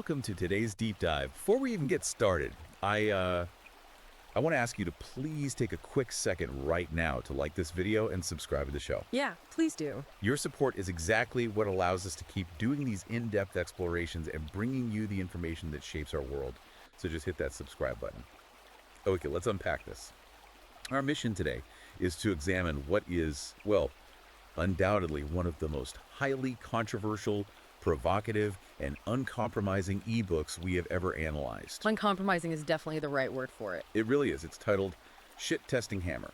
welcome to today's deep dive. Before we even get started, I want to ask you to please take a quick second right now to like this video and subscribe to the show. Yeah, please do. Your support is exactly what allows us to keep doing these in-depth explorations and bringing you the information that shapes our world. So just hit that subscribe button. Okay, let's unpack this. Our mission today is to examine what is, well, undoubtedly one of the most highly controversial, provocative, and uncompromising ebooks we have ever analyzed. Uncompromising is definitely the right word for it. It really is. It's titled Shit Testing Hammer,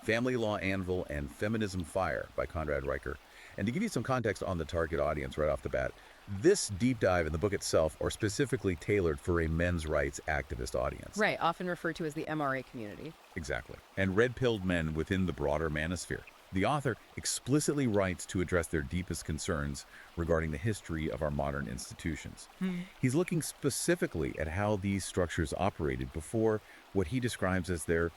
Family Law Anvil and Feminism Fire by Conrad Reicher. And to give you some context on the target audience right off the bat, this deep dive in the book itself are specifically tailored for a men's rights activist audience. Right, often referred to as the MRA community. Exactly. And red-pilled men within the broader manosphere. The author explicitly writes to address their deepest concerns regarding the history of our modern institutions. He's looking specifically at how these structures operated before what he describes as their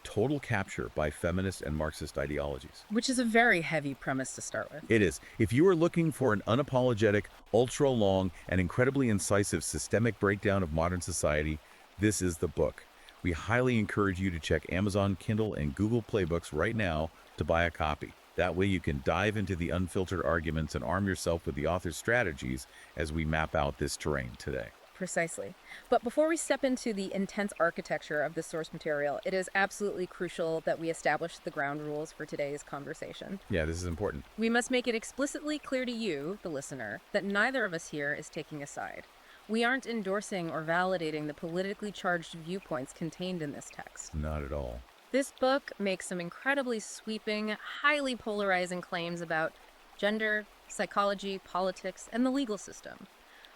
total capture by feminist and Marxist ideologies. Which is a very heavy premise to start with. It is. If you are looking for an unapologetic, ultra-long, and incredibly incisive systemic breakdown of modern society, this is the book. We highly encourage you to check Amazon, Kindle, and Google Play Books right now to buy a copy. That way you can dive into the unfiltered arguments and arm yourself with the author's strategies as we map out this terrain today. Precisely. But before we step into the intense architecture of the source material, it is absolutely crucial that we establish the ground rules for today's conversation. Yeah, this is important. We must make it explicitly clear to you, the listener, that neither of us here is taking a side. We aren't endorsing or validating the politically charged viewpoints contained in this text. Not at all. This book makes some incredibly sweeping, highly polarizing claims about gender, psychology, politics, and the legal system.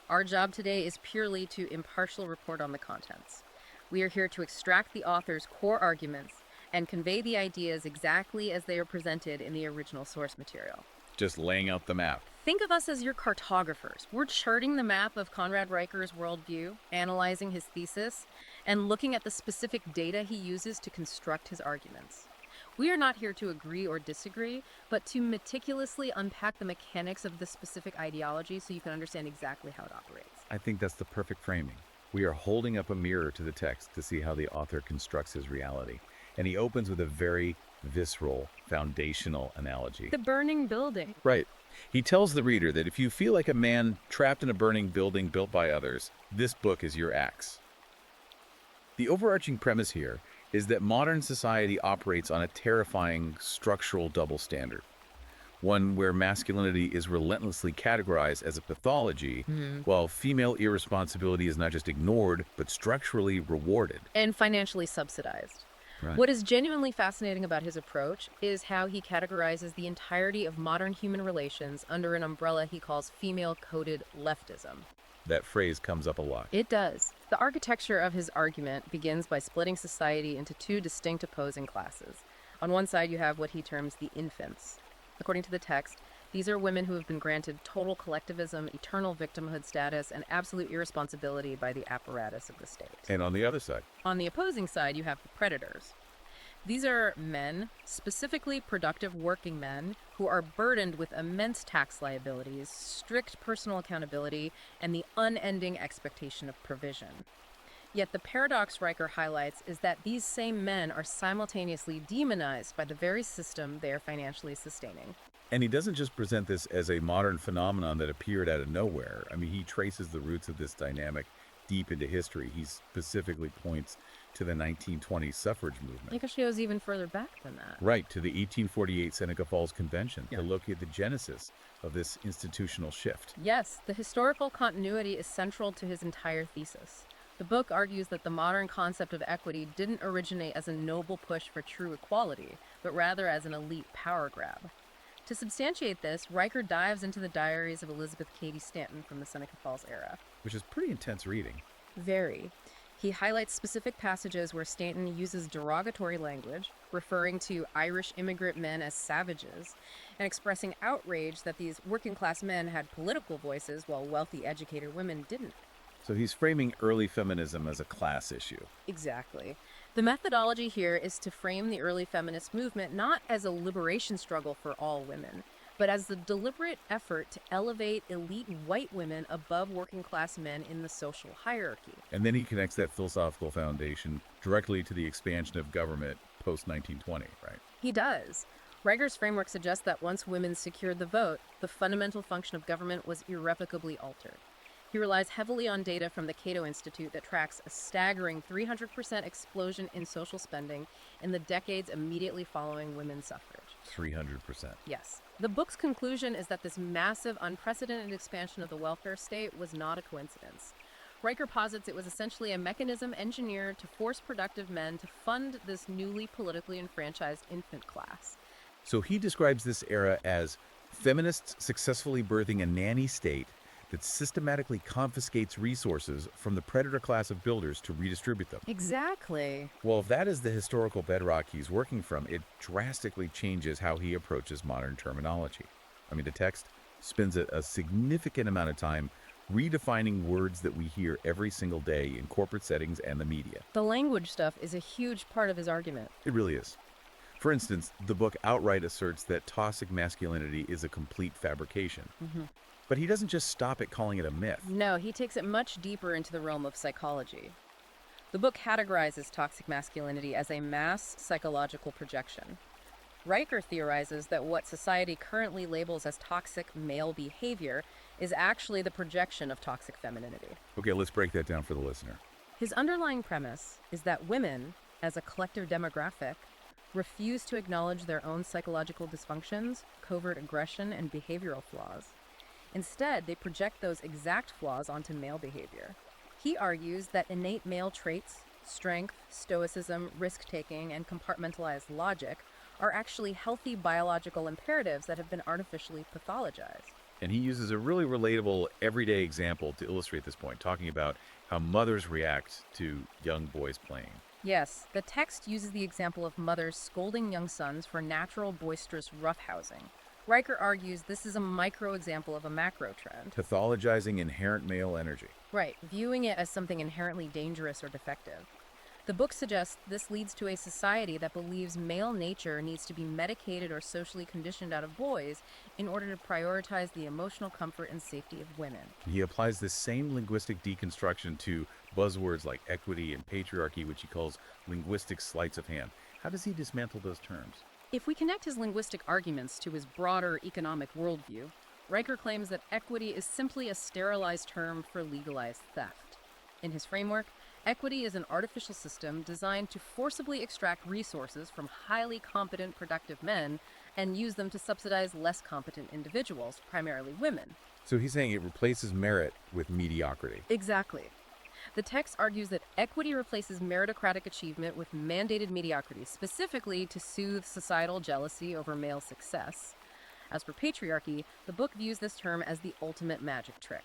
Our job today is purely to impartially report on the contents. We are here to extract the author's core arguments and convey the ideas exactly as they are presented in the original source material. Just laying out the map. Think of us as your cartographers. We're charting the map of Conrad Reicher's worldview, analyzing his thesis, and looking at the specific data he uses to construct his arguments. We are not here to agree or disagree, but to meticulously unpack the mechanics of the specific ideology so you can understand exactly how it operates. I think that's the perfect framing. We are holding up a mirror to the text to see how the author constructs his reality. And he opens with a very visceral, foundational analogy. The burning building. Right. He tells the reader that if you feel like a man trapped in a burning building built by others, this book is your axe. The overarching premise here is that modern society operates on a terrifying structural double standard. One where masculinity is relentlessly categorized as a pathology, while female irresponsibility is not just ignored, but structurally rewarded. And financially subsidized. Right. What is genuinely fascinating about his approach is how he categorizes the entirety of modern human relations under an umbrella he calls female-coded leftism. That phrase comes up a lot. It does. The architecture of his argument begins by splitting society into two distinct opposing classes. On one side, you have what he terms the infants. According to the text, these are women who have been granted total collectivism, eternal victimhood status, and absolute irresponsibility by the apparatus of the state. And on the other side? On the opposing side, you have the predators. These are men, specifically productive working men, who are burdened with immense tax liabilities, strict personal accountability, and the unending expectation of provision. Yet the paradox Reicher highlights is that these same men are simultaneously demonized by the very system they are financially sustaining. And he doesn't just present this as a modern phenomenon that appeared out of nowhere. I mean, he traces the roots of this dynamic deep into history. He specifically points to the 1920s suffrage movement. It actually goes even further back than that. Right, to the 1848 Seneca Falls Convention to locate the genesis of this institutional shift. Yes, the historical continuity is central to his entire thesis. The book argues that the modern concept of equity didn't originate as a noble push for true equality, but rather as an elite power grab. To substantiate this, Reicher dives into the diaries of Elizabeth Cady Stanton from the Seneca Falls era. Which is pretty intense reading. Very. He highlights specific passages where Stanton uses derogatory language, referring to Irish immigrant men as savages, and expressing outrage that these working-class men had political voices while wealthy, educated women didn't. So he's framing early feminism as a class issue. Exactly. The methodology here is to frame the early feminist movement not as a liberation struggle for all women, but as the deliberate effort to elevate elite white women above working-class men in the social hierarchy. And then he connects that philosophical foundation directly to the expansion of government post-1920, right? He does. Riker's framework suggests that once women secured the vote, the fundamental function of government was irrevocably altered. He relies heavily on data from the Cato Institute that tracks a staggering 300% explosion in social spending in the decades immediately following women's suffrage. 300%. Yes. The book's conclusion is that this massive, unprecedented expansion of the welfare state was not a coincidence. Riker posits it was essentially a mechanism engineered to force productive men to fund this newly politically enfranchised infant class. So he describes this era as feminists successfully birthing a nanny state that systematically confiscates resources from the predator class of builders to redistribute them. Exactly. Well, if that is the historical bedrock he's working from, it drastically changes how he approaches modern terminology. I mean, the text spends a significant amount of time redefining words that we hear every single day in corporate settings and the media. The language stuff is a huge part of his argument. It really is. For instance, the book outright asserts that toxic masculinity is a complete fabrication. But he doesn't just stop at calling it a myth. No, he takes it much deeper into the realm of psychology. The book categorizes toxic masculinity as a mass psychological projection. Riker theorizes that what society currently labels as toxic male behavior is actually the projection of toxic femininity. Okay, let's break that down for the listener. His underlying premise is that women, as a collective demographic, refuse to acknowledge their own psychological dysfunctions, covert aggression, and behavioral flaws. Instead, they project those exact flaws onto male behavior. He argues that innate male traits, strength, stoicism, risk-taking, and compartmentalized logic are actually healthy biological imperatives that have been artificially pathologized. And he uses a really relatable, everyday example to illustrate this point, talking about how mothers react to young boys playing. Yes, the text uses the example of mothers scolding young sons for natural boisterous roughhousing. Riker argues this is a micro-example of a macro trend. Pathologizing inherent male energy. Right, viewing it as something inherently dangerous or defective. The book suggests this leads to a society that believes male nature needs to be medicated or socially conditioned out of boys in order to prioritize the emotional comfort and safety of women. He applies this same linguistic deconstruction to buzzwords like equity and patriarchy, which he calls linguistic sleights of hand. How does he dismantle those terms? If we connect his linguistic arguments to his broader economic worldview, Riker claims that equity is simply a sterilized term for legalized theft. In his framework, equity is an artificial system designed to forcibly extract resources from highly competent, productive men and use them to subsidize less competent individuals, primarily women. So he's saying it replaces merit with mediocrity. Exactly. The text argues that equity replaces meritocratic achievement with mandated mediocrity, specifically to soothe societal jealousy over male success. As for patriarchy, the book views this term as the ultimate magic trick,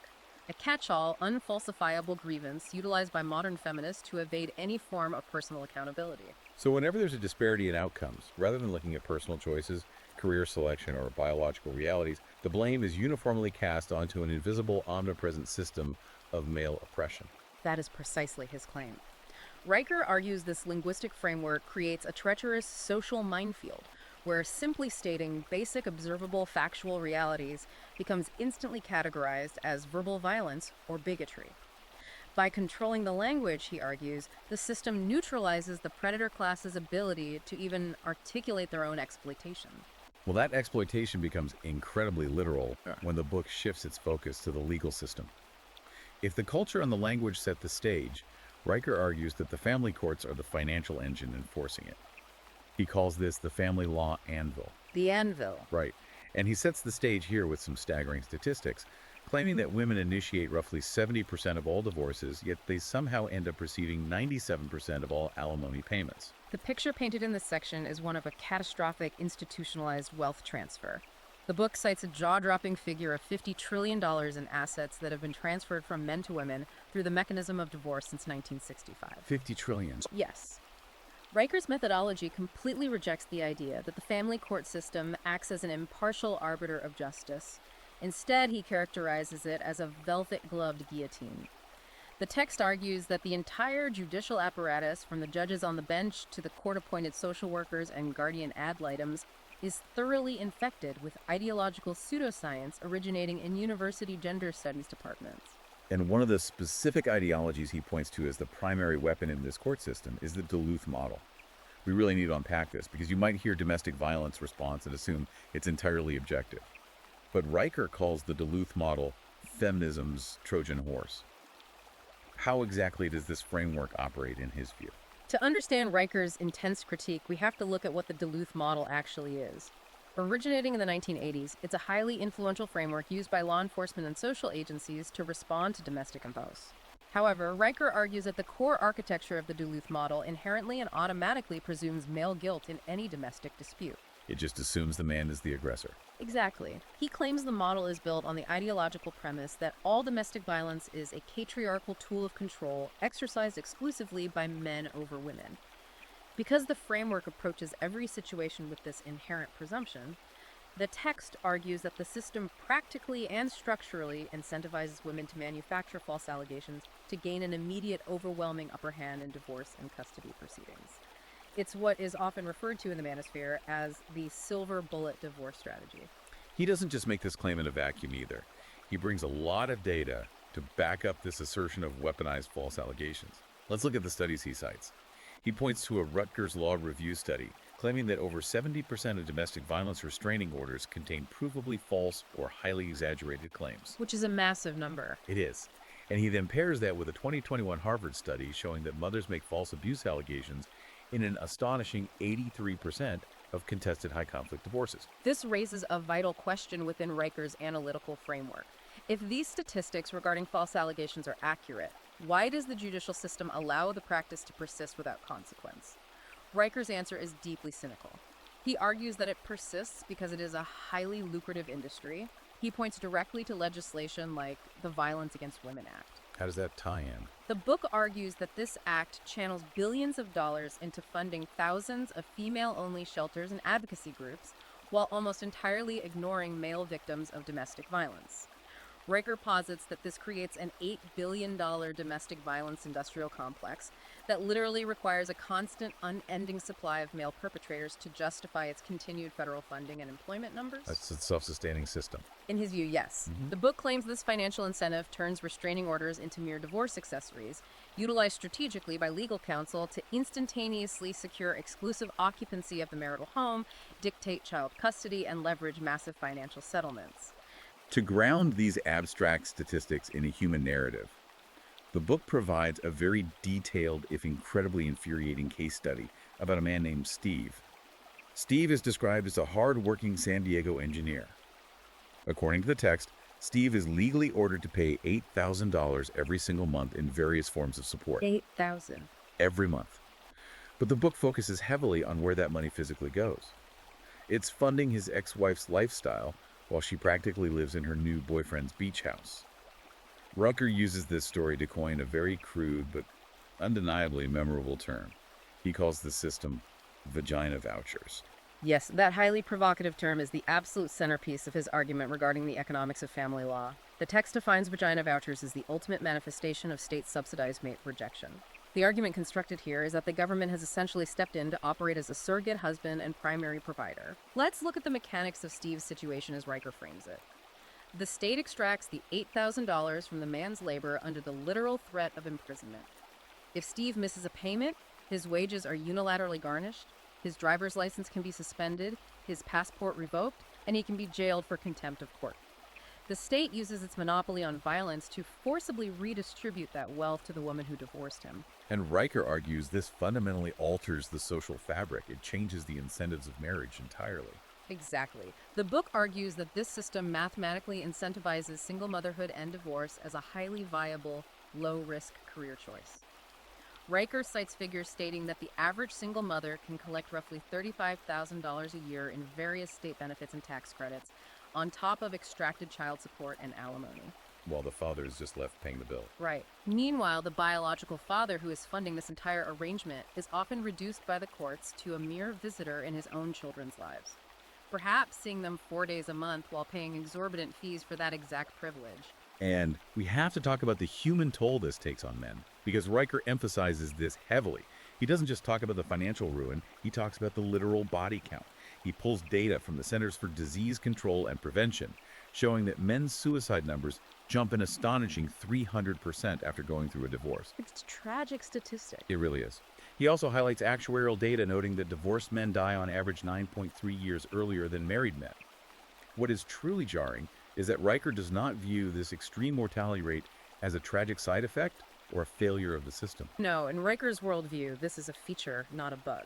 a catch-all, unfalsifiable grievance utilized by modern feminists to evade any form of personal accountability. So whenever there's a disparity in outcomes, rather than looking at personal choices, career selection, or biological realities, the blame is uniformly cast onto an invisible, omnipresent system of male oppression. That is precisely his claim. Riker argues this linguistic framework creates a treacherous social minefield, where simply stating basic observable factual realities becomes instantly categorized as verbal violence or bigotry. By controlling the language, he argues, the system neutralizes the predator class's ability to even articulate their own exploitation. Well, that exploitation becomes incredibly literal when the book shifts its focus to the legal system. If the culture and the language set the stage, Riker argues that the family courts are the financial engine enforcing it. He calls this the family law anvil. The anvil. Right. And he sets the stage here with some staggering statistics, claiming that women initiate roughly 70% of all divorces, yet they somehow end up receiving 97% of all alimony payments. The picture painted in this section is one of a catastrophic institutionalized wealth transfer. The book cites a jaw-dropping figure of $50 trillion in assets that have been transferred from men to women through the mechanism of divorce since 1965. 50 trillion. Yes. Riker's methodology completely rejects the idea that the family court system acts as an impartial arbiter of justice. Instead, he characterizes it as a velvet-gloved guillotine. The text argues that the entire judicial apparatus, from the judges on the bench to the court-appointed social workers and guardian ad litems, is thoroughly infected with ideological pseudoscience originating in university gender studies departments. And one of the specific ideologies he points to as the primary weapon in this court system is the Duluth model. We really need to unpack this because you might hear domestic violence response and assume it's entirely objective. But Riker calls the Duluth model feminism's Trojan horse. How exactly does this framework operate in his view? To understand Riker's intense critique, we have to look at what the Duluth model actually is. Originating in the 1980s, it's a highly influential framework used by law enforcement and social agencies to respond to domestic abuse. However, Riker argues that the core architecture of the Duluth model inherently and automatically presumes male guilt in any domestic dispute. It just assumes the man is the aggressor. Exactly. He claims the model is built on the ideological premise that all domestic violence is a patriarchal tool of control exercised exclusively by men over women. Because the framework approaches every situation with this inherent presumption, the text argues that the system practically and structurally incentivizes women to manufacture false allegations to gain an immediate, overwhelming upper hand in divorce and custody proceedings. It's what is often referred to in the manosphere as the silver bullet divorce strategy. He doesn't just make this claim in a vacuum either. He brings a lot of data to back up this assertion of weaponized false allegations. Let's look at the studies he cites. He points to a Rutgers Law Review study claiming that over 70% of domestic violence restraining orders contain provably false or highly exaggerated claims. Which is a massive number. It is. And he then pairs that with a 2021 Harvard study showing that mothers make false abuse allegations in an astonishing 83% of contested high-conflict divorces. This raises a vital question within Riker's analytical framework. If these statistics regarding false allegations are accurate, why does the judicial system allow the practice to persist without consequence? Riker's answer is deeply cynical. He argues that it persists because it is a highly lucrative industry. He points directly to legislation like the Violence Against Women Act. How does that tie in? The book argues that this act channels billions of dollars into funding thousands of female-only shelters and advocacy groups, while almost entirely ignoring male victims of domestic violence. Riker posits that this creates an $8 billion domestic violence industrial complex that literally requires a constant, unending supply of male perpetrators to justify its continued federal funding and employment numbers. That's a self-sustaining system. In his view, yes. The book claims this financial incentive turns restraining orders into mere divorce accessories, utilized strategically by legal counsel to instantaneously secure exclusive occupancy of the marital home, dictate child custody, and leverage massive financial settlements. To ground these abstract statistics in a human narrative, the book provides a very detailed, if incredibly infuriating, case study about a man named Steve. Steve is described as a hard-working San Diego engineer. According to the text, Steve is legally ordered to pay $8,000 every single month in various forms of support. $8,000. Every month. But the book focuses heavily on where that money physically goes. It's funding his ex-wife's lifestyle while she practically lives in her new boyfriend's beach house. Riker uses this story to coin a very crude but undeniably memorable term. He calls the system vagina vouchers. Yes, that highly provocative term is the absolute centerpiece of his argument regarding the economics of family law. The text defines vagina vouchers as the ultimate manifestation of state-subsidized mate rejection. The argument constructed here is that the government has essentially stepped in to operate as a surrogate husband and primary provider. Let's look at the mechanics of Steve's situation as Riker frames it. The state extracts the $8,000 from the man's labor under the literal threat of imprisonment. If Steve misses a payment, his wages are unilaterally garnished, his driver's license can be suspended, his passport revoked, and he can be jailed for contempt of court. The state uses its monopoly on violence to forcibly redistribute that wealth to the woman who divorced him. And Riker argues this fundamentally alters the social fabric. It changes the incentives of marriage entirely. Exactly. The book argues that this system mathematically incentivizes single motherhood and divorce as a highly viable, low-risk career choice. Riker cites figures stating that the average single mother can collect roughly $35,000 a year in various state benefits and tax credits, on top of extracted child support and alimony. While the father is just left paying the bill. Right. Meanwhile, the biological father who is funding this entire arrangement is often reduced by the courts to a mere visitor in his own children's lives. Perhaps seeing them 4 days a month while paying exorbitant fees for that exact privilege. And we have to talk about the human toll this takes on men, because Riker emphasizes this heavily. He doesn't just talk about the financial ruin, he talks about the literal body count. He pulls data from the Centers for Disease Control and Prevention, showing that men's suicide numbers jump an astonishing 300% after going through a divorce. It's a tragic statistic. It really is. He also highlights actuarial data noting that divorced men die on average 9.3 years earlier than married men. What is truly jarring is that Riker does not view this extreme mortality rate as a tragic side effect or a failure of the system. No, in Riker's worldview, this is a feature, not a bug.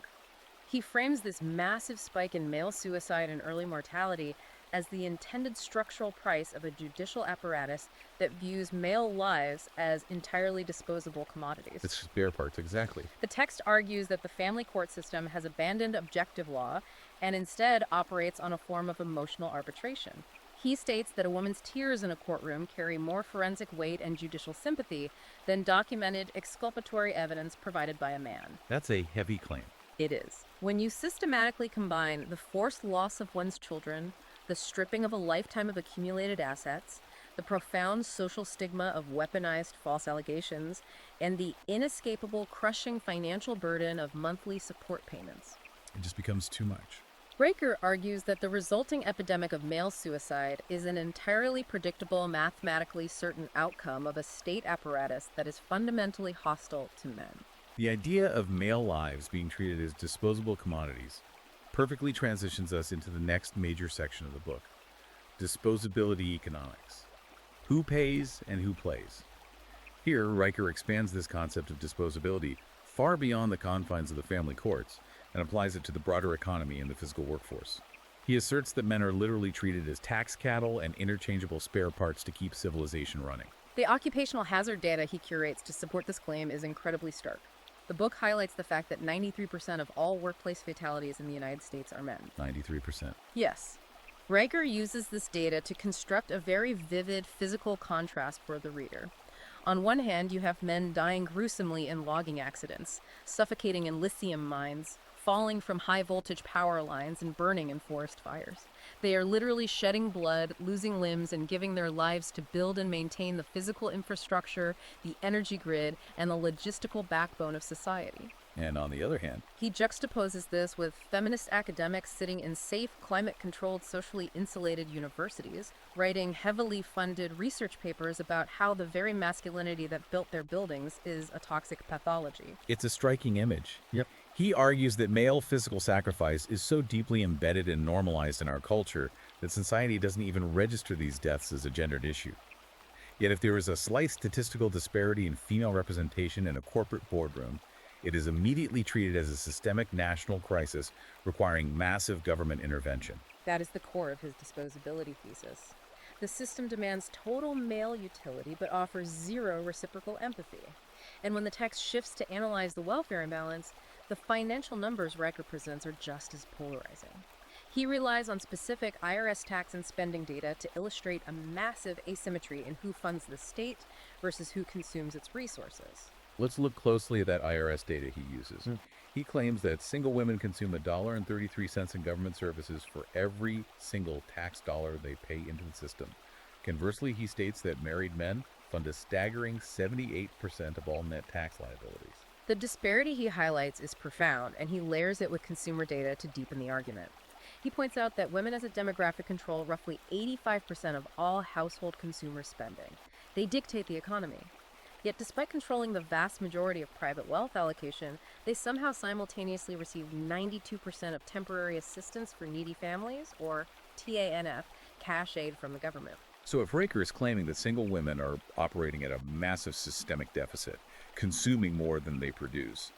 He frames this massive spike in male suicide and early mortality as the intended structural price of a judicial apparatus that views male lives as entirely disposable commodities. It's spare parts, exactly. The text argues that the family court system has abandoned objective law and instead operates on a form of emotional arbitration. He states that a woman's tears in a courtroom carry more forensic weight and judicial sympathy than documented exculpatory evidence provided by a man. That's a heavy claim. It is. When you systematically combine the forced loss of one's children, the stripping of a lifetime of accumulated assets, the profound social stigma of weaponized false allegations, and the inescapable crushing financial burden of monthly support payments, It just becomes too much. Riker argues that the resulting epidemic of male suicide is an entirely predictable, mathematically certain outcome of a state apparatus that is fundamentally hostile to men. The idea of male lives being treated as disposable commodities perfectly transitions us into the next major section of the book, disposability economics. Who pays and who plays? Here, Riker expands this concept of disposability far beyond the confines of the family courts and applies it to the broader economy and the physical workforce. He asserts that men are literally treated as tax cattle and interchangeable spare parts to keep civilization running. The occupational hazard data he curates to support this claim is incredibly stark. The book highlights the fact that 93% of all workplace fatalities in the United States are men. 93%. Yes. Riker uses this data to construct a very vivid physical contrast for the reader. On one hand, you have men dying gruesomely in logging accidents, suffocating in lithium mines, falling from high-voltage power lines, and burning in forest fires. They are literally shedding blood, losing limbs, and giving their lives to build and maintain the physical infrastructure, the energy grid, and the logistical backbone of society. And on the other hand, He juxtaposes this with feminist academics sitting in safe, climate-controlled, socially insulated universities, writing heavily funded research papers about how the very masculinity that built their buildings is a toxic pathology. it's a striking image. Yep. He argues that male physical sacrifice is so deeply embedded and normalized in our culture that society doesn't even register these deaths as a gendered issue. Yet if there is a slight statistical disparity in female representation in a corporate boardroom, it is immediately treated as a systemic national crisis requiring massive government intervention. That is the core of his disposability thesis. The system demands total male utility but offers zero reciprocal empathy. And when the text shifts to analyze the welfare imbalance, the financial numbers Riker presents are just as polarizing. He relies on specific IRS tax and spending data to illustrate a massive asymmetry in who funds the state versus who consumes its resources. Let's look closely at that IRS data he uses. He claims that single women consume $1.33 in government services for every single tax dollar they pay into the system. Conversely, he states that married men fund a staggering 78% of all net tax liabilities. The disparity he highlights is profound, and he layers it with consumer data to deepen the argument. He points out that women as a demographic control roughly 85% of all household consumer spending. They dictate the economy. Yet despite controlling the vast majority of private wealth allocation, they somehow simultaneously receive 92% of temporary assistance for needy families, or TANF, cash aid from the government. So if Riker is claiming that single women are operating at a massive systemic deficit, consuming more than they produce,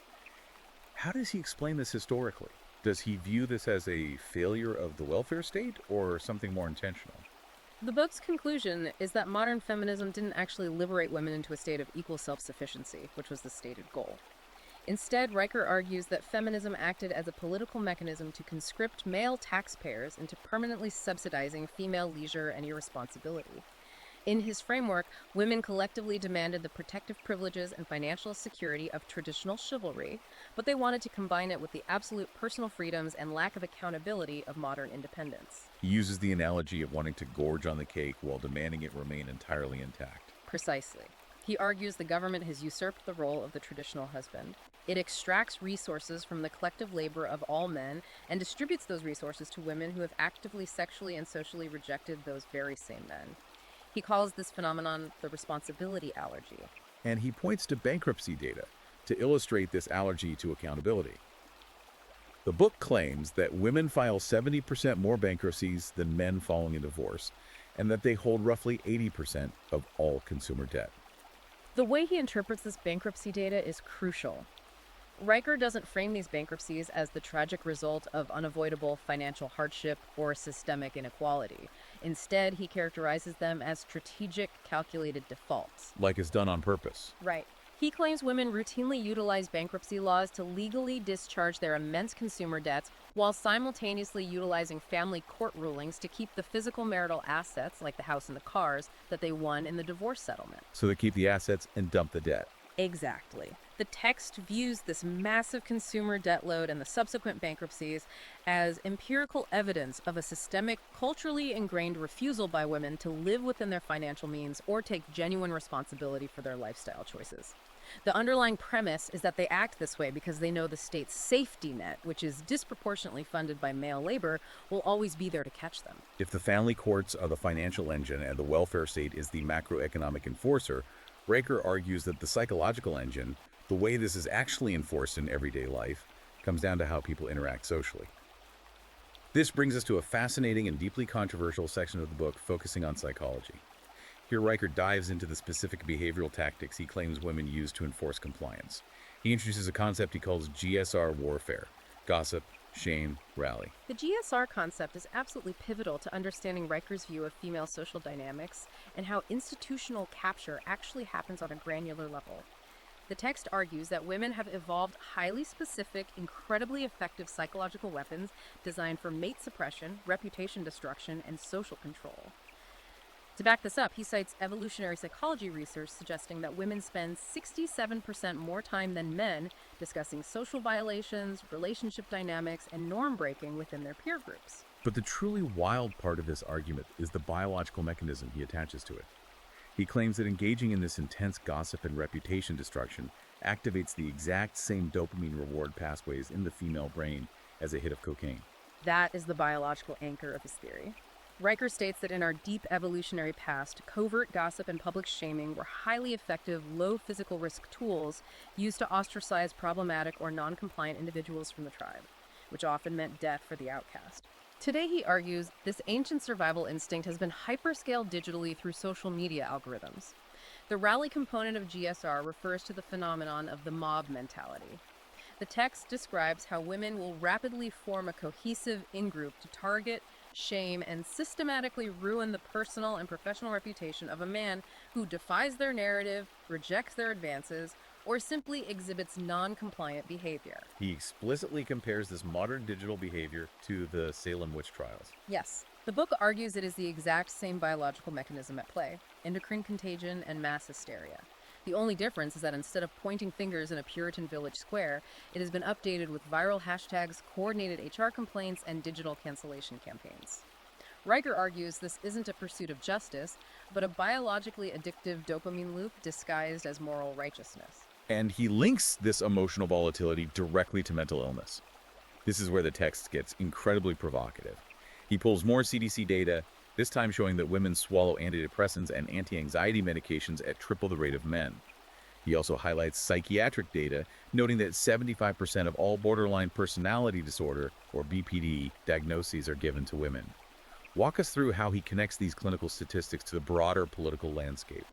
how does he explain this historically? Does he view this as a failure of the welfare state or something more intentional? The book's conclusion is that modern feminism didn't actually liberate women into a state of equal self-sufficiency, which was the stated goal. Instead, Riker argues that feminism acted as a political mechanism to conscript male taxpayers into permanently subsidizing female leisure and irresponsibility. In his framework, women collectively demanded the protective privileges and financial security of traditional chivalry, but they wanted to combine it with the absolute personal freedoms and lack of accountability of modern independence. He uses the analogy of wanting to gorge on the cake while demanding it remain entirely intact. Precisely. He argues the government has usurped the role of the traditional husband. It extracts resources from the collective labor of all men and distributes those resources to women who have actively sexually and socially rejected those very same men. He calls this phenomenon the responsibility allergy. And he points to bankruptcy data to illustrate this allergy to accountability. The book claims that women file 70% more bankruptcies than men following a divorce, and that they hold roughly 80% of all consumer debt. The way he interprets this bankruptcy data is crucial. Riker doesn't frame these bankruptcies as the tragic result of unavoidable financial hardship or systemic inequality. Instead, he characterizes them as strategic, calculated defaults. Like it's done on purpose. Right. He claims women routinely utilize bankruptcy laws to legally discharge their immense consumer debts while simultaneously utilizing family court rulings to keep the physical marital assets, like the house and the cars, that they won in the divorce settlement. So they keep the assets and dump the debt. Exactly. The text views this massive consumer debt load and the subsequent bankruptcies as empirical evidence of a systemic, culturally ingrained refusal by women to live within their financial means or take genuine responsibility for their lifestyle choices. The underlying premise is that they act this way because they know the state's safety net, which is disproportionately funded by male labor, will always be there to catch them. If the family courts are the financial engine and the welfare state is the macroeconomic enforcer, Riker argues that the psychological engine, the way this is actually enforced in everyday life, comes down to how people interact socially. This brings us to a fascinating and deeply controversial section of the book focusing on psychology. Here, Riker dives into the specific behavioral tactics he claims women use to enforce compliance. He introduces a concept he calls GSR warfare: gossip, shame, rally. The GSR concept is absolutely pivotal to understanding Riker's view of female social dynamics and how institutional capture actually happens on a granular level. The text argues that women have evolved highly specific, incredibly effective psychological weapons designed for mate suppression, reputation destruction, and social control. To back this up, he cites evolutionary psychology research suggesting that women spend 67% more time than men discussing social violations, relationship dynamics, and norm breaking within their peer groups. But the truly wild part of this argument is the biological mechanism he attaches to it. He claims that engaging in this intense gossip and reputation destruction activates the exact same dopamine reward pathways in the female brain as a hit of cocaine. That is the biological anchor of his theory. Riker states that in our deep evolutionary past, covert gossip and public shaming were highly effective, low physical risk tools used to ostracize problematic or non-compliant individuals from the tribe, which often meant death for the outcast. Today, he argues, this ancient survival instinct has been hyperscaled digitally through social media algorithms. The rally component of GSR refers to the phenomenon of the mob mentality. The text describes how women will rapidly form a cohesive in-group to target, shame, and systematically ruin the personal and professional reputation of a man who defies their narrative, rejects their advances, or simply exhibits non-compliant behavior. He explicitly compares this modern digital behavior to the Salem witch trials. Yes, the book argues it is the exact same biological mechanism at play: endocrine contagion and mass hysteria. The only difference is that instead of pointing fingers in a Puritan village square, it has been updated with viral hashtags, coordinated HR complaints, and digital cancellation campaigns. Riker argues this isn't a pursuit of justice, but a biologically addictive dopamine loop disguised as moral righteousness. And he links this emotional volatility directly to mental illness. This is where the text gets incredibly provocative. He pulls more CDC data, this time showing that women swallow antidepressants and anti-anxiety medications at triple the rate of men. He also highlights psychiatric data, noting that 75% of all borderline personality disorder, or BPD, diagnoses are given to women. Walk us through how he connects these clinical statistics to the broader political landscape.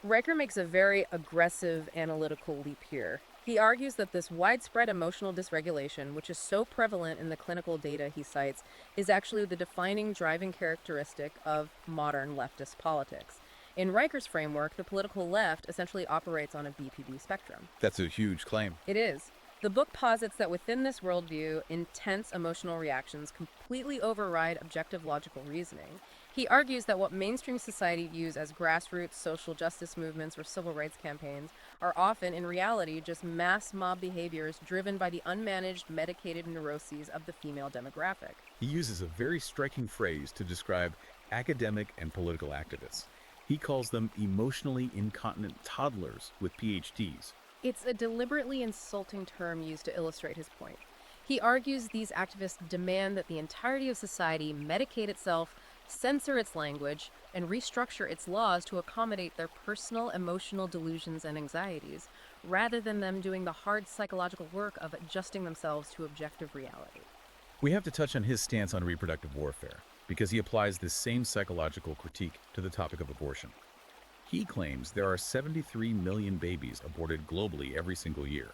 Riker makes a very aggressive analytical leap here. He argues that this widespread emotional dysregulation, which is so prevalent in the clinical data he cites, is actually the defining driving characteristic of modern leftist politics. In Riker's framework, the political left essentially operates on a BPD spectrum. That's a huge claim. It is. The book posits that within this worldview, intense emotional reactions completely override objective logical reasoning. He argues that what mainstream society views as grassroots social justice movements or civil rights campaigns are often, in reality, just mass mob behaviors driven by the unmanaged, medicated neuroses of the female demographic. He uses a very striking phrase to describe academic and political activists. He calls them emotionally incontinent toddlers with PhDs. It's a deliberately insulting term used to illustrate his point. He argues these activists demand that the entirety of society medicate itself, censor its language, and restructure its laws to accommodate their personal emotional delusions and anxieties, rather than them doing the hard psychological work of adjusting themselves to objective reality. We have to touch on his stance on reproductive warfare, because he applies this same psychological critique to the topic of abortion. He claims there are 73 million babies aborted globally every single year,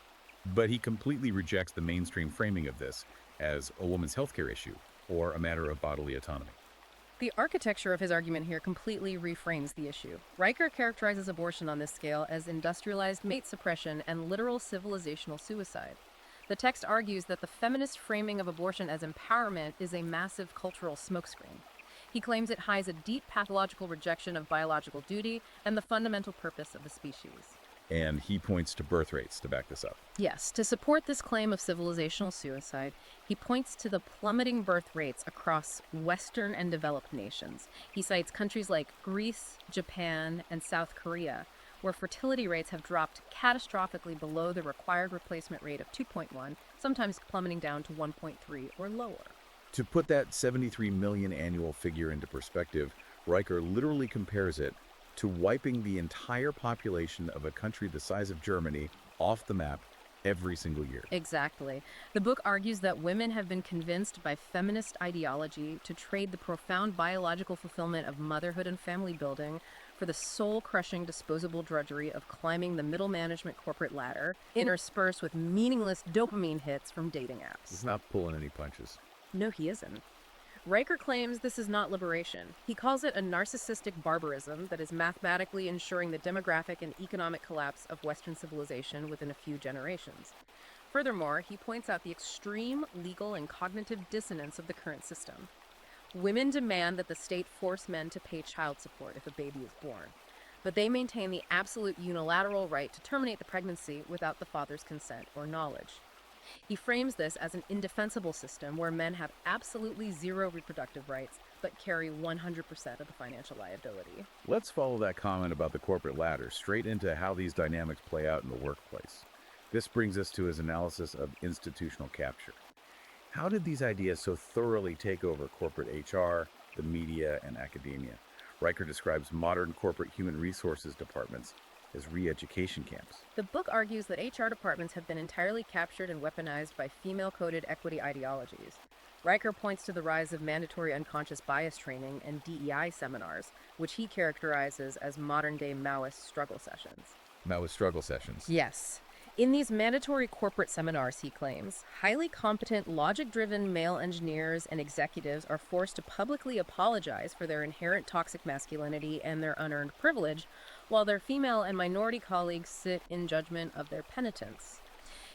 but he completely rejects the mainstream framing of this as a woman's healthcare issue or a matter of bodily autonomy. The architecture of his argument here completely reframes the issue. Riker characterizes abortion on this scale as industrialized mate-suppression and literal civilizational suicide. The text argues that the feminist framing of abortion as empowerment is a massive cultural smokescreen. He claims it hides a deep pathological rejection of biological duty and the fundamental purpose of the species. And he points to birth rates to back this up. Yes, to support this claim of civilizational suicide, he points to the plummeting birth rates across Western and developed nations. He cites countries like Greece, Japan, and South Korea, where fertility rates have dropped catastrophically below the required replacement rate of 2.1, sometimes plummeting down to 1.3 or lower. To put that 73 million annual figure into perspective, Riker literally compares it to wiping the entire population of a country the size of Germany off the map every single year. Exactly. The book argues that women have been convinced by feminist ideology to trade the profound biological fulfillment of motherhood and family building for the soul-crushing disposable drudgery of climbing the middle management corporate ladder, interspersed with meaningless dopamine hits from dating apps. He's not pulling any punches. No, he isn't. Riker claims this is not liberation. He calls it a narcissistic barbarism that is mathematically ensuring the demographic and economic collapse of Western civilization within a few generations. Furthermore, he points out the extreme legal and cognitive dissonance of the current system. Women demand that the state force men to pay child support if a baby is born, but they maintain the absolute unilateral right to terminate the pregnancy without the father's consent or knowledge. He frames this as an indefensible system where men have absolutely zero reproductive rights, but carry 100% of the financial liability. Let's follow that comment about the corporate ladder straight into how these dynamics play out in the workplace. This brings us to his analysis of institutional capture. How did these ideas so thoroughly take over corporate HR, the media, and academia? Riker describes modern corporate human resources departments as re-education camps. The book argues that HR departments have been entirely captured and weaponized by female-coded equity ideologies. Riker points to the rise of mandatory unconscious bias training and DEI seminars, which he characterizes as modern-day Maoist struggle sessions. Maoist struggle sessions. Yes. In these mandatory corporate seminars, he claims, highly competent, logic-driven male engineers and executives are forced to publicly apologize for their inherent toxic masculinity and their unearned privilege, while their female and minority colleagues sit in judgment of their penitence.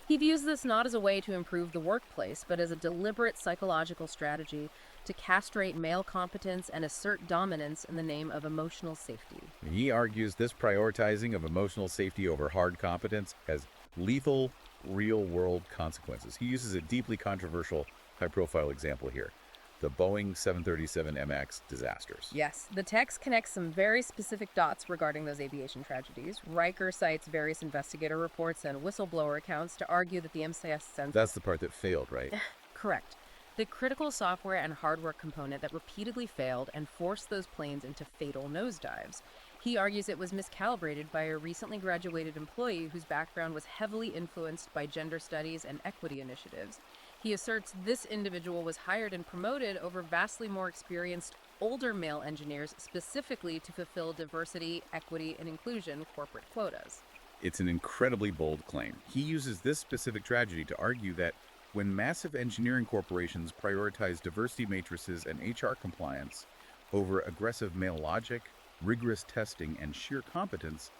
He views this not as a way to improve the workplace, but as a deliberate psychological strategy to castrate male competence and assert dominance in the name of emotional safety. He argues this prioritizing of emotional safety over hard competence has lethal, real-world consequences. He uses a deeply controversial, high-profile example here: the Boeing 737 MX disasters. Yes, the text connects some very specific dots regarding those aviation tragedies. Riker cites various investigator reports and whistleblower accounts to argue that the MCS sensor... That's the part that failed, right? Correct. The critical software and hardware component that repeatedly failed and forced those planes into fatal nosedives. He argues it was miscalibrated by a recently graduated employee whose background was heavily influenced by gender studies and equity initiatives. He asserts this individual was hired and promoted over vastly more experienced, older male engineers specifically to fulfill diversity, equity, and inclusion corporate quotas. It's an incredibly bold claim. He uses this specific tragedy to argue that when massive engineering corporations prioritize diversity matrices and HR compliance over aggressive male logic, rigorous testing, and sheer competence,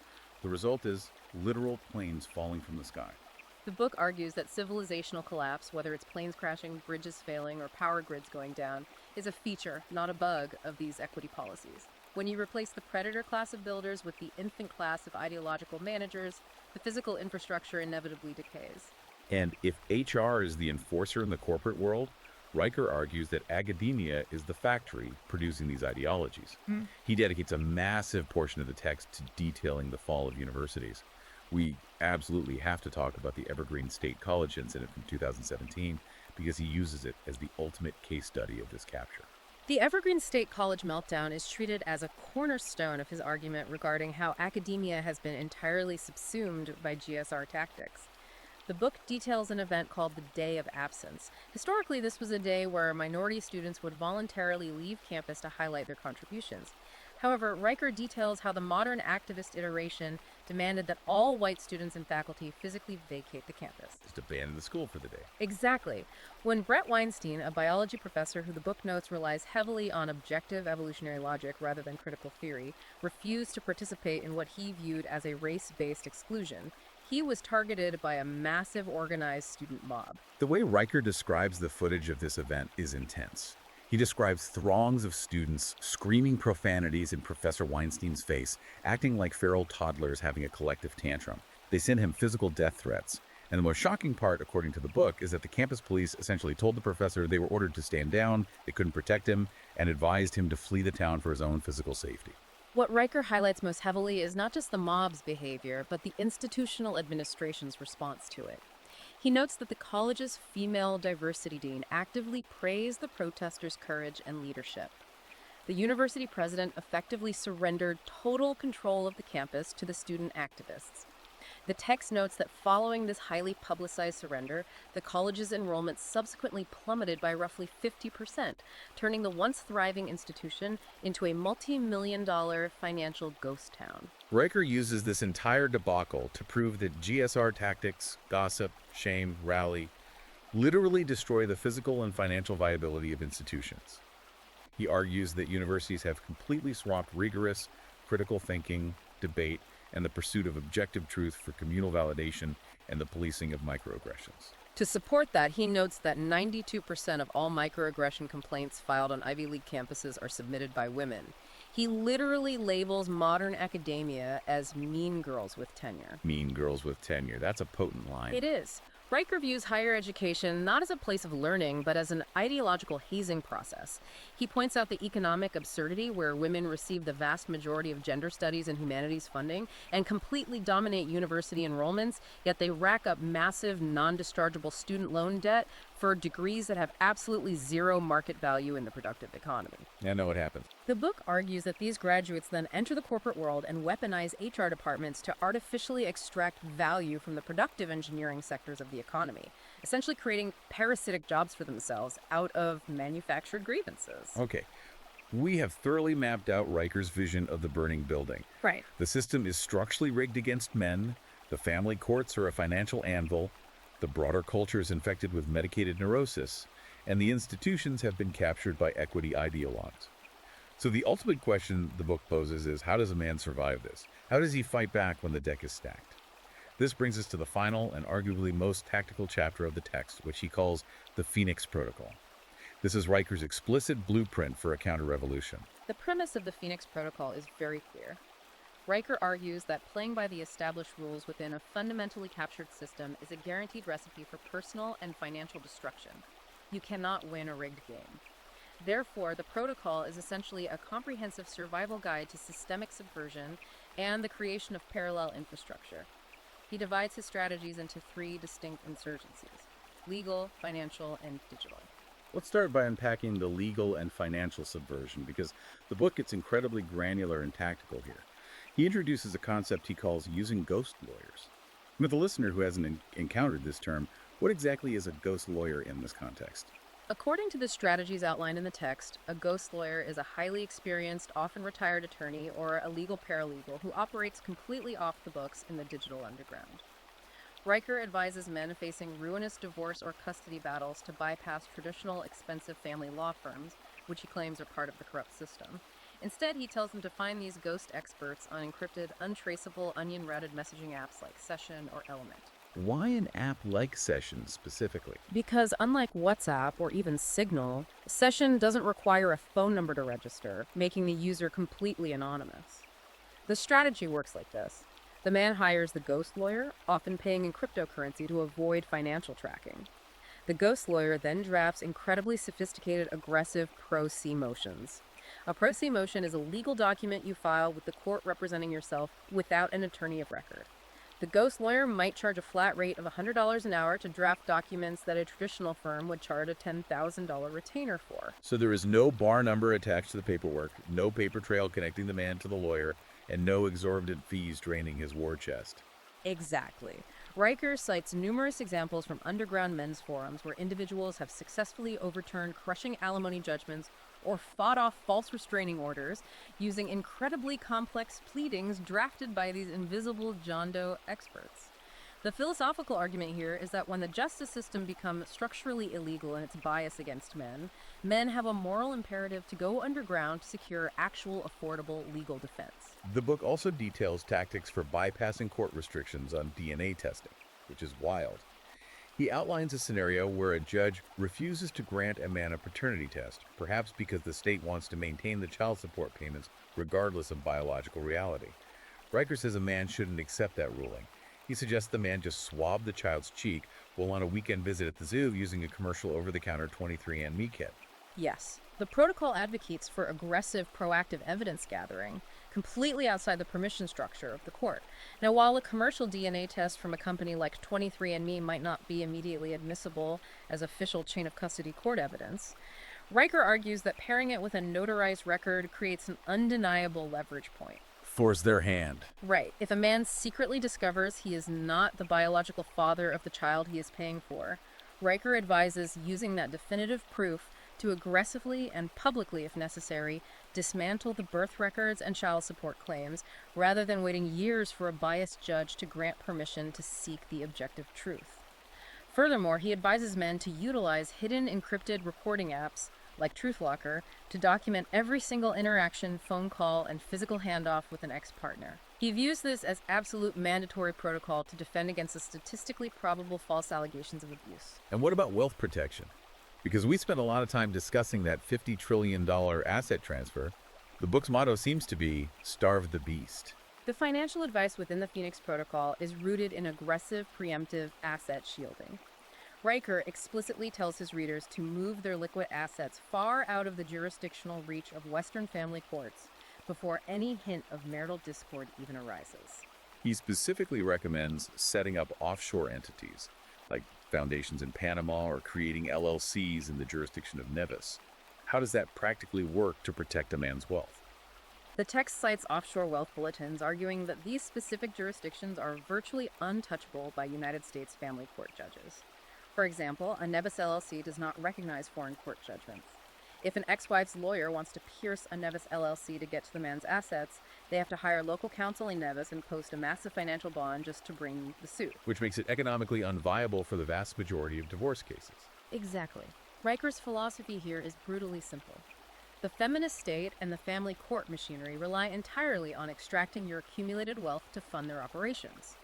the result is literal planes falling from the sky. The book argues that civilizational collapse, whether it's planes crashing, bridges failing, or power grids going down, is a feature, not a bug, of these equity policies. When you replace the predator class of builders with the infant class of ideological managers, the physical infrastructure inevitably decays. And if HR is the enforcer in the corporate world, Riker argues that academia is the factory producing these ideologies. He dedicates a massive portion of the text to detailing the fall of universities. We absolutely have to talk about the Evergreen State College incident from 2017 because he uses it as the ultimate case study of this capture. The Evergreen State College meltdown is treated as a cornerstone of his argument regarding how academia has been entirely subsumed by GSR tactics. The book details an event called the Day of Absence. Historically, this was a day where minority students would voluntarily leave campus to highlight their contributions. However, Riker details how the modern activist iteration demanded that all white students and faculty physically vacate the campus. Just abandon the school for the day. Exactly. When Brett Weinstein, a biology professor who the book notes relies heavily on objective evolutionary logic rather than critical theory, refused to participate in what he viewed as a race-based exclusion, he was targeted by a massive organized student mob. The way Riker describes the footage of this event is intense. He describes throngs of students screaming profanities in Professor Weinstein's face, acting like feral toddlers having a collective tantrum. They send him physical death threats. And the most shocking part, according to the book, is that the campus police essentially told the professor they were ordered to stand down, they couldn't protect him, and advised him to flee the town for his own physical safety. What Riker highlights most heavily is not just the mob's behavior, but the institutional administration's response to it. He notes that the college's female diversity dean actively praised the protesters' courage and leadership. The university president effectively surrendered total control of the campus to the student activists. The text notes that following this highly publicized surrender, the college's enrollment subsequently plummeted by roughly 50%, turning the once thriving institution into a multi-million-dollar financial ghost town. Riker uses this entire debacle to prove that GSR tactics, gossip, shame, rally, literally destroy the physical and financial viability of institutions. He argues that universities have completely swapped rigorous, critical thinking, debate, and the pursuit of objective truth for communal validation and the policing of microaggressions. To support that, he notes that 92% of all microaggression complaints filed on Ivy League campuses are submitted by women. He literally labels modern academia as mean girls with tenure. Mean girls with tenure. That's a potent line. It is. Riker views higher education not as a place of learning, but as an ideological hazing process. He points out the economic absurdity where women receive the vast majority of gender studies and humanities funding and completely dominate university enrollments, yet they rack up massive, non-dischargeable student loan debt for degrees that have absolutely zero market value in the productive economy. I know what happens. The book argues that these graduates then enter the corporate world and weaponize HR departments to artificially extract value from the productive engineering sectors of the economy, essentially creating parasitic jobs for themselves out of manufactured grievances. Okay. We have thoroughly mapped out Riker's vision of the burning building. Right. The system is structurally rigged against men, the family courts are a financial anvil, the broader culture is infected with medicated neurosis, and the institutions have been captured by equity ideologues. So the ultimate question the book poses is, how does a man survive this? How does he fight back when the deck is stacked? This brings us to the final and arguably most tactical chapter of the text, which he calls the Phoenix Protocol. This is Riker's explicit blueprint for a counter-revolution. The premise of the Phoenix Protocol is very clear. Riker argues that playing by the established rules within a fundamentally captured system is a guaranteed recipe for personal and financial destruction. You cannot win a rigged game. Therefore, the protocol is essentially a comprehensive survival guide to systemic subversion and the creation of parallel infrastructure. He divides his strategies into three distinct insurgencies: legal, financial, and digital. Let's start by unpacking the legal and financial subversion, because the book gets incredibly granular and tactical here. He introduces a concept he calls using ghost lawyers. For the listener who hasn't encountered this term, what exactly is a ghost lawyer in this context? According to the strategies outlined in the text, a ghost lawyer is a highly experienced, often retired attorney or a legal paralegal who operates completely off the books in the digital underground. Riker advises men facing ruinous divorce or custody battles to bypass traditional, expensive family law firms, which he claims are part of the corrupt system. Instead, he tells them to find these ghost experts on encrypted, untraceable, onion-routed messaging apps like Session or Element. Why an app like Sessions specifically? Because unlike WhatsApp or even Signal, Session doesn't require a phone number to register, making the user completely anonymous. The strategy works like this. The man hires the ghost lawyer, often paying in cryptocurrency to avoid financial tracking. The ghost lawyer then drafts incredibly sophisticated, aggressive pro-se motions. A pro-se motion is a legal document you file with the court representing yourself without an attorney of record. The ghost lawyer might charge a flat rate of $100 an hour to draft documents that a traditional firm would charge a $10,000 retainer for. So there is no bar number attached to the paperwork, no paper trail connecting the man to the lawyer, and no exorbitant fees draining his war chest. Exactly. Riker cites numerous examples from underground men's forums where individuals have successfully overturned crushing alimony judgments or fought off false restraining orders using incredibly complex pleadings drafted by these invisible John Doe experts. The philosophical argument here is that when the justice system becomes structurally illegal in its bias against men, men have a moral imperative to go underground to secure actual affordable legal defense. The book also details tactics for bypassing court restrictions on DNA testing, which is wild. He outlines a scenario where a judge refuses to grant a man a paternity test, perhaps because the state wants to maintain the child support payments regardless of biological reality. Riker says a man shouldn't accept that ruling. He suggests the man just swab the child's cheek while on a weekend visit at the zoo using a commercial over-the-counter 23andMe kit. Yes, the protocol advocates for aggressive, proactive evidence gathering, completely outside the permission structure of the court. Now, while a commercial DNA test from a company like 23andMe might not be immediately admissible as official chain of custody court evidence, Riker argues that pairing it with a notarized record creates an undeniable leverage point. Force their hand. Right. If a man secretly discovers he is not the biological father of the child he is paying for, Riker advises using that definitive proof to aggressively and publicly, if necessary, dismantle the birth records and child support claims, rather than waiting years for a biased judge to grant permission to seek the objective truth. Furthermore, he advises men to utilize hidden encrypted recording apps, like TruthLocker, to document every single interaction, phone call, and physical handoff with an ex-partner. He views this as absolute mandatory protocol to defend against the statistically probable false allegations of abuse. And what about wealth protection? Because we spent a lot of time discussing that $50 trillion asset transfer, the book's motto seems to be, starve the beast. The financial advice within the Phoenix Protocol is rooted in aggressive, preemptive asset shielding. Riker explicitly tells his readers to move their liquid assets far out of the jurisdictional reach of Western family courts before any hint of marital discord even arises. He specifically recommends setting up offshore entities, like foundations in Panama or creating LLCs in the jurisdiction of Nevis. How does that practically work to protect a man's wealth? The text cites offshore wealth bulletins arguing that these specific jurisdictions are virtually untouchable by United States family court judges. For example, a Nevis LLC does not recognize foreign court judgments. If an ex-wife's lawyer wants to pierce a Nevis LLC to get to the man's assets, they have to hire local counsel in Nevis and post a massive financial bond just to bring the suit. Which makes it economically unviable for the vast majority of divorce cases. Exactly. Riker's philosophy here is brutally simple. The feminist state and the family court machinery rely entirely on extracting your accumulated wealth to fund their operations.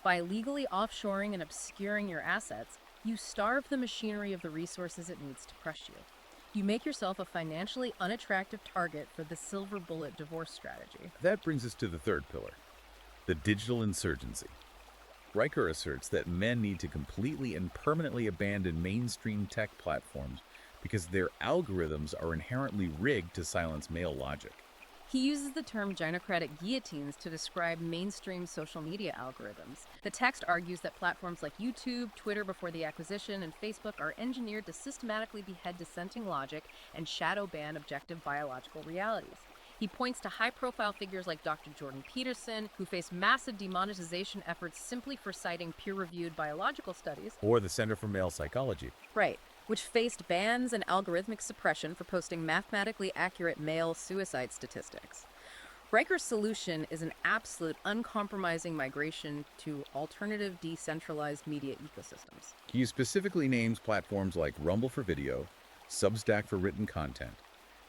By legally offshoring and obscuring your assets, you starve the machinery of the resources it needs to crush you. You make yourself a financially unattractive target for the silver bullet divorce strategy. That brings us to the third pillar, the digital insurgency. Riker asserts that men need to completely and permanently abandon mainstream tech platforms because their algorithms are inherently rigged to silence male logic. He uses the term gynocratic guillotines to describe mainstream social media algorithms. The text argues that platforms like YouTube, Twitter before the acquisition, and Facebook are engineered to systematically behead dissenting logic and shadow ban objective biological realities. He points to high-profile figures like Dr. Jordan Peterson, who face massive demonetization efforts simply for citing peer-reviewed biological studies. Or the Center for Male Psychology. Right, which faced bans and algorithmic suppression for posting mathematically accurate male suicide statistics. Riker's solution is an absolute uncompromising migration to alternative decentralized media ecosystems. He specifically names platforms like Rumble for video, Substack for written content,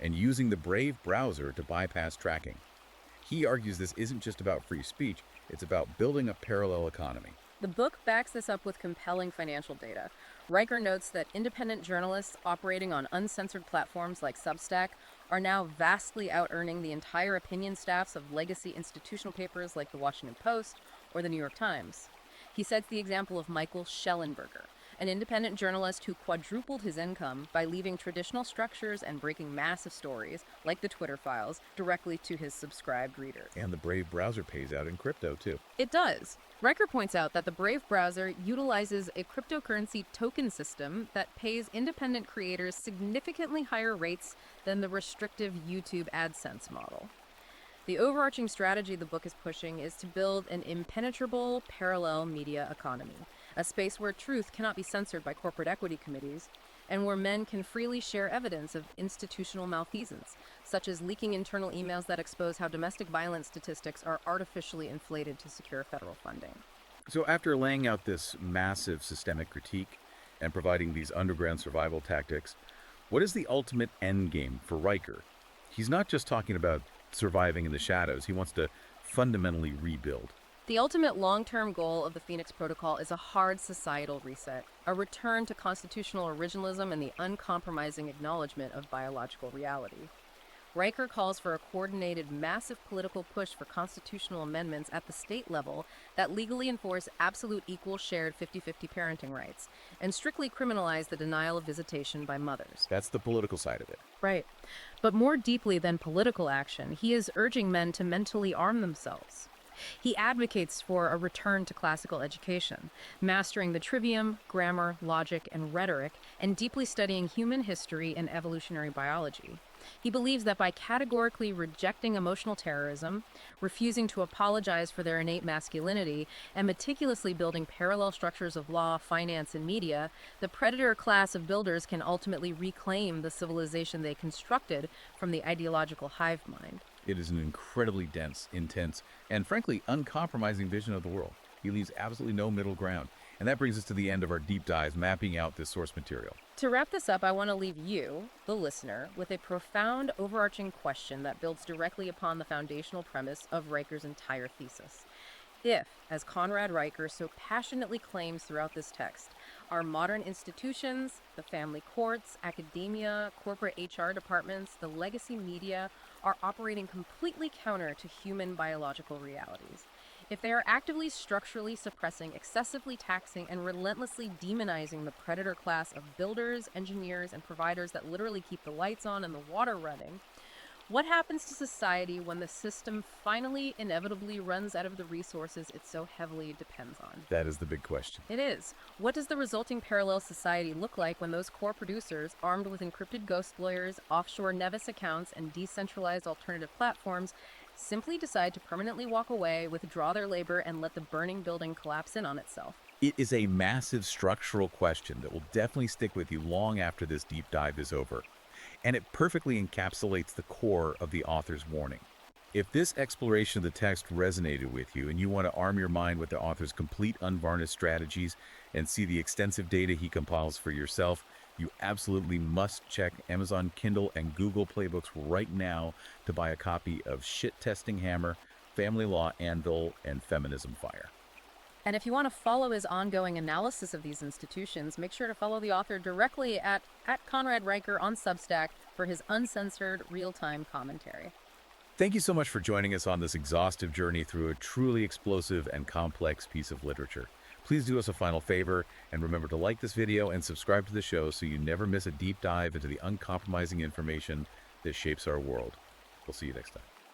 and using the Brave browser to bypass tracking. He argues this isn't just about free speech, it's about building a parallel economy, The book backs this up with compelling financial data. Riker notes that independent journalists operating on uncensored platforms like Substack are now vastly out-earning the entire opinion staffs of legacy institutional papers like the Washington Post or the New York Times. He cites the example of Michael Schellenberger, an independent journalist who quadrupled his income by leaving traditional structures and breaking massive stories, like the Twitter files, directly to his subscribed readers. And the Brave browser pays out in crypto, too. It does. Riker points out that the Brave browser utilizes a cryptocurrency token system that pays independent creators significantly higher rates than the restrictive YouTube AdSense model. The overarching strategy the book is pushing is to build an impenetrable parallel media economy, a space where truth cannot be censored by corporate equity committees, and where men can freely share evidence of institutional malfeasance, such as leaking internal emails that expose how domestic violence statistics are artificially inflated to secure federal funding. So after laying out this massive systemic critique and providing these underground survival tactics, what is the ultimate end game for Riker? He's not just talking about surviving in the shadows. He wants to fundamentally rebuild. The ultimate long-term goal of the Phoenix Protocol is a hard societal reset, a return to constitutional originalism and the uncompromising acknowledgement of biological reality. Riker calls for a coordinated, massive political push for constitutional amendments at the state level that legally enforce absolute equal shared 50-50 parenting rights and strictly criminalize the denial of visitation by mothers. That's the political side of it. Right. But more deeply than political action, he is urging men to mentally arm themselves. He advocates for a return to classical education, mastering the trivium, grammar, logic, and rhetoric, and deeply studying human history and evolutionary biology. He believes that by categorically rejecting emotional terrorism, refusing to apologize for their innate masculinity, and meticulously building parallel structures of law, finance, and media, the predator class of builders can ultimately reclaim the civilization they constructed from the ideological hive mind. It is an incredibly dense, intense, and frankly uncompromising vision of the world. He leaves absolutely no middle ground. And that brings us to the end of our deep dives mapping out this source material. To wrap this up, I want to leave you, the listener, with a profound overarching question that builds directly upon the foundational premise of Riker's entire thesis. If, as Conrad Riker so passionately claims throughout this text, our modern institutions, the family courts, academia, corporate HR departments, the legacy media, are operating completely counter to human biological realities, if they are actively structurally suppressing, excessively taxing, and relentlessly demonizing the predator class of builders, engineers, and providers that literally keep the lights on and the water running, what happens to society when the system finally inevitably runs out of the resources it so heavily depends on? That is the big question. It is. What does the resulting parallel society look like when those core producers, armed with encrypted ghost lawyers, offshore Nevis accounts, and decentralized alternative platforms, simply decide to permanently walk away, withdraw their labor, and let the burning building collapse in on itself? It is a massive structural question that will definitely stick with you long after this deep dive is over. And it perfectly encapsulates the core of the author's warning. If this exploration of the text resonated with you and you want to arm your mind with the author's complete unvarnished strategies and see the extensive data he compiles for yourself, you absolutely must check Amazon Kindle and Google Playbooks right now to buy a copy of Shit Testing Hammer, Family Law Anvil, and Feminism Fire. And if you want to follow his ongoing analysis of these institutions, make sure to follow the author directly at Conrad Riker on Substack for his uncensored, real-time commentary. Thank you so much for joining us on this exhaustive journey through a truly explosive and complex piece of literature. Please do us a final favor and remember to like this video and subscribe to the show so you never miss a deep dive into the uncompromising information that shapes our world. We'll see you next time.